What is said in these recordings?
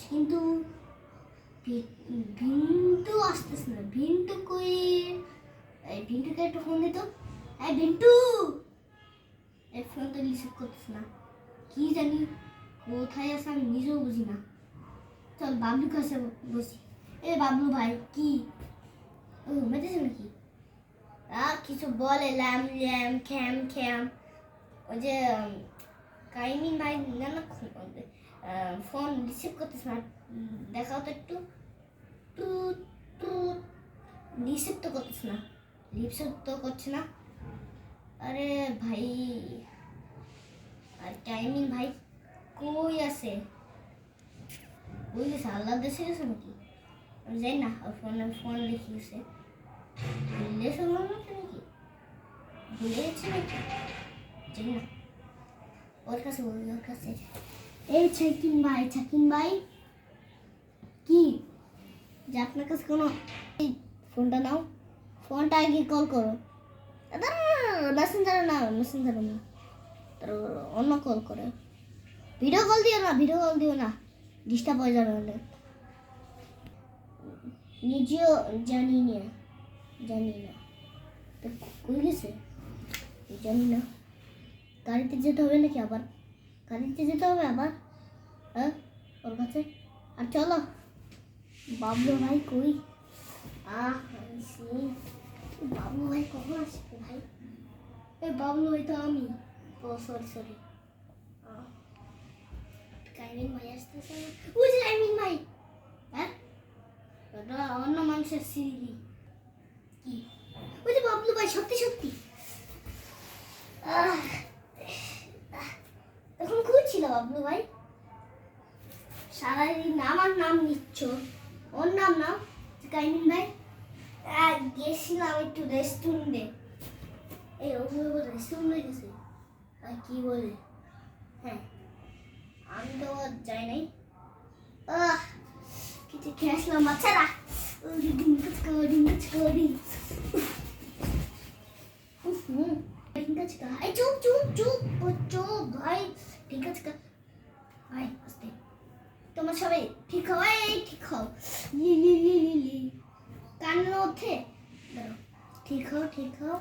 কিন্তু ভিন্টু আসতেছে না। ভিন্টু কই? এই ভিন্টুকে একটু ফোন দিত। এই ভিন্টু, এই ফোন তো রিসিভ করতেছে না, কি জানি কোথায় আছে, আমি নিজেও বুঝি না। চল বাবলুর কাছে বসি। এ বাবলু ভাই, কি ও ঘুমাইতেছে নাকি? কিছু বলে ল্যাম ল্যাম খ্যাম খ্যাম। ওই যে কাইমিন ভাই না না ফোন রিসিভ করতেছে না। দেখাও তো একটু। টু টু রিসিভ তো করতেছে না, রিসিভ তো করছে না। আরে ভাই, আর টাইমিং ভাই কই আছে? ওই গেছে, আল্লাহ দেশে গেছে নাকি আমি জানি না। ফোন রেখে গেছে, ভুলে শুনলাম নাকি, ভুলে গেছে নাকি জানি না। ওর কাছে ওর কাছে। এই ছাকিন ভাই কি যে আপনার কাছে কোনো ফোনটা নাও, ফোনটা আগে কল করো। মেসেঞ্জারে না, তার অন্য কল করে। ভিডিও কল দিও না, ডিস্টার্ব হয়ে যাবে অনেক। নিজেও জানি না তো কই গেছে জানি না। গাড়িতে যেতে হবে নাকি আবার? হ্যাঁ ওর কাছে। আর চলো, বাবলু ভাই কই? বাবলু ভাই কখন আসবে ভাই? এই বাবলু ভাই তো আমি। ও সরি। কাইমিন ভাই আসতেছে। ওই যে কাইমিন ভাই। হ্যাঁ, ওটা অন্য মানুষের সিঁড়ি। কি ওই যে বাবলু ভাই, সত্যি তখন কই ছিল বাবলু ভাই? সারাদিন আমার নাম নিচ্ছ, ওর নাম নাও। কাইমিন ভাই গেছিলাম একটু রেস্টুরেন্টে। এই ওগুলো রেস্টুরেন্টে গেছে আর কি বলে? হ্যাঁ, আমি তো যাই নাই। কিছু খেয়ে আসলাম বাচ্চারা। চুপ ভাই, ঠিক আছে ভাই, আস্তে। তোমার সবাই ঠিক হও, ঠিক হও। কান্না ওঠে, ঠিক হও।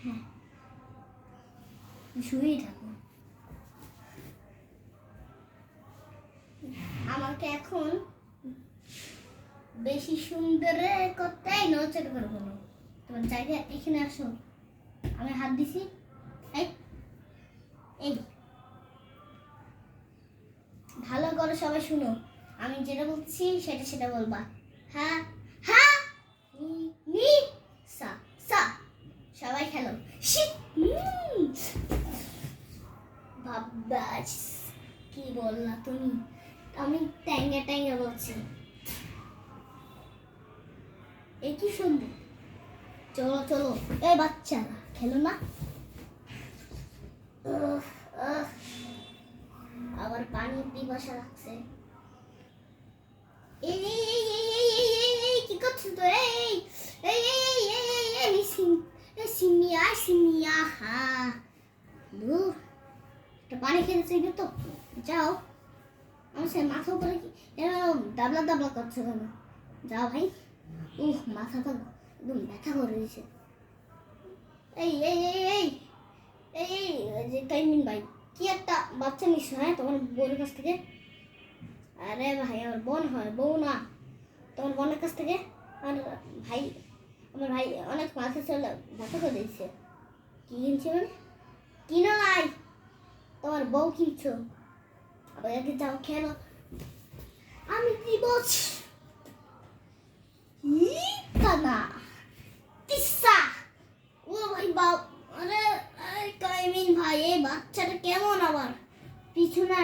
হ্যাঁ, শুয়েই থাকো। আমাকে এখন বেশি সুন্দর করতেই নচর করবো না। তোমার জায়গা এখানে আসো, আমি হাত দিছি। এই ভালো করে সবাই শুনো, আমি যেটা বলছি সেটা বলবা। হ্যাঁ হ্যাঁ, নি সা সা। সবাই খেলো। বাবাস, কি বললা তুমি? আমি ট্যাঙ্গা বলছি। এ কি সুন্দর। চলো এই বাচ্চারা খেলো না। আবার পানি পিপাসা লাগছে। কি করছিস তো? সিমিয়া হা দূর, পানি খেতে চাইবে তো যাও। আমার সে মাথা উপরে কি দাবলা করছে কেন? যাও ভাই। মাথাটা একদম ব্যথা করে দিয়েছে। যে টাইমিং ভাই, কি একটা বাচ্চা নিস? হ্যাঁ, তোমার বোনের কাছ থেকে? আরে ভাই, আমার বোন হয়, বউ না। তোমার বোনের কাছ থেকে। আর ভাই, আমার ভাই অনেক মাথা চলে ব্যথা করে দিয়েছে। কি কিনছে মানে? কিনো নাই, তোমার বউ কিনছো। আবার আগে যাও খেলো, আমি দিব কানা তিসা। ও ভাই বাপ, আরে কাইমিন ভাই, এই বাচ্চাটা কেমন আবার পিছনে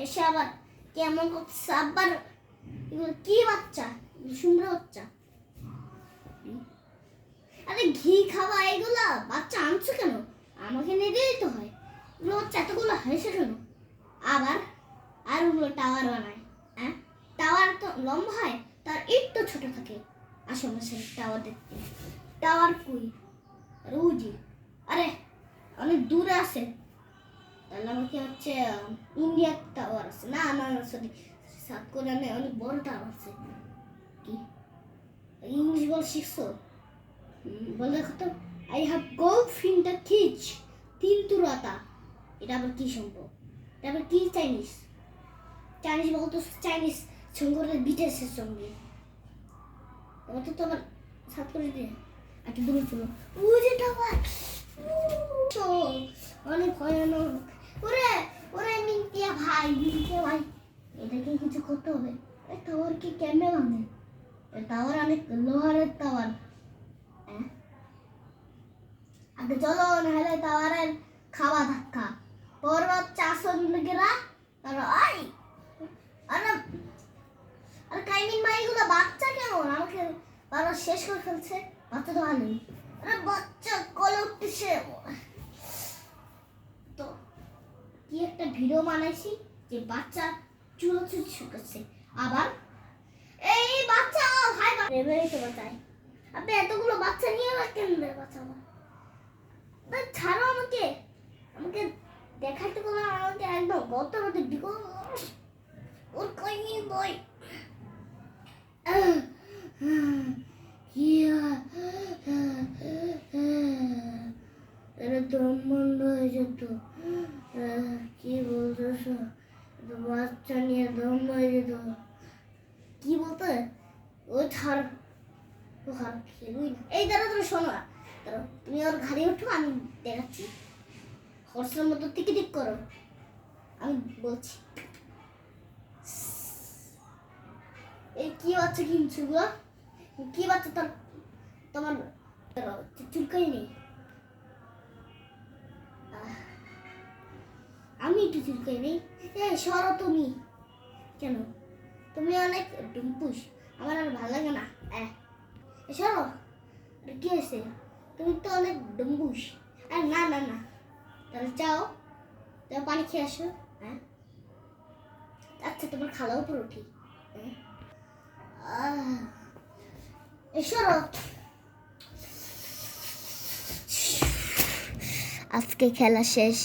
এসে আবার কেমন করছে আবার? এগুলো কি বাচ্চা? সুন্দর বাচ্চা। আরে ঘি খাওয়া এগুলা বাচ্চা আনছো কেন? আমাকে নিয়ে দিলেই তো হয়। এগুলো বাচ্চা এতগুলো হয়েছে কেন? আবার আর ওগুলো টাওয়ার বানায়। হ্যাঁ, টাওয়ার তো লম্বা হয়, তার একটু ছোট থাকে আশেপাশে টাওয়ার দেখতে। টাওয়ার কই? রুজি, আরে অনেক দূরে আছে। তাহলে আমাকে হচ্ছে ইন্ডিয়ার টাওয়ার আছে। না সরি, সাত কোরআনে অনেক বড় টার্ম আছে। কি ইংলিশ বল শিখছো? বলে দেখো তো। I have golf in the kitsch, তিন তুরাতা। এটা আবার কি সম্ভব? এটা আবার কি চাইনিজ? চাইনিজ বলতো চাইনিজ সঙ্গে বিটিএসের সঙ্গে। তোমার তো তোমার সাত করে দিয়ে একটা দূরে ছিল। ওই যে টাওয়ার, তো অনেক ভয়ানক। ওরে ওরে মিন্টিয়া ভাই, মিন্টিয়া ভাই, এটাকে কিছু করতে হবে। এই টাওয়ার কি কেমনে ভাঙে? এই টাওয়ার অনেক লোহারের টাওয়ার। আগে চলো নাহলে টাওয়ারের খাওয়া ধাক্কা পর্বত চাষন গেরা। আর আই আরে আরে কাইমিন মাইগুলো বাচ্চা কেমন আমাকে বারবার শেষ করে ফেলছে। বাচ্চা তো ভালোই, আরে বাচ্চা কলে উঠতেছে। তো কি একটা ভিডিও বানাইছি যে বাচ্চা চুলো শুকাচ্ছে। আবার এই বাচ্চা ভাই এবারেই তো বাচ্চাই। আপনি এতগুলো বাচ্চা নিয়ে কেন বাচ্চাবো? ছাড়ো আমাকে, আমাকে দেখাইতে গেলে আমাকে একদম গত মধ্যে বিকল ওর কইনি বই। দম বন্ধ হয়ে যেত। কি বলতেছ? বাচ্চা নিয়ে দম হয়ে যেত। কি বলতে? ও ছাড়, ও খারাপ খেলুই না। এই দাঁড়া, তুমি শোনো না, দাঁড়াও, তুমি ওর ঘাড়ে ওঠো, আমি দেখাচ্ছি। হর্সের মতো টিকি টিক করো, আমি বলছি। এই কি বাচ্চা কিনছো গো? কি বাচ্চা? তোর তোমার চুলকাই নেই? আমি একটু চুলকাই নেই? সরো তুমি। কেন? তুমি অনেক ডুম্পুস, আমার আর ভালো লাগে না। সরো, কি হয়েছে? তুমি তো অনেক ডুম্বুস। না না না, তাহলে যাও, যাও পানি খেয়ে আসো। আচ্ছা, তোমার খালাও পুরো ঠিক। সরো, আজকে খেলা শেষ।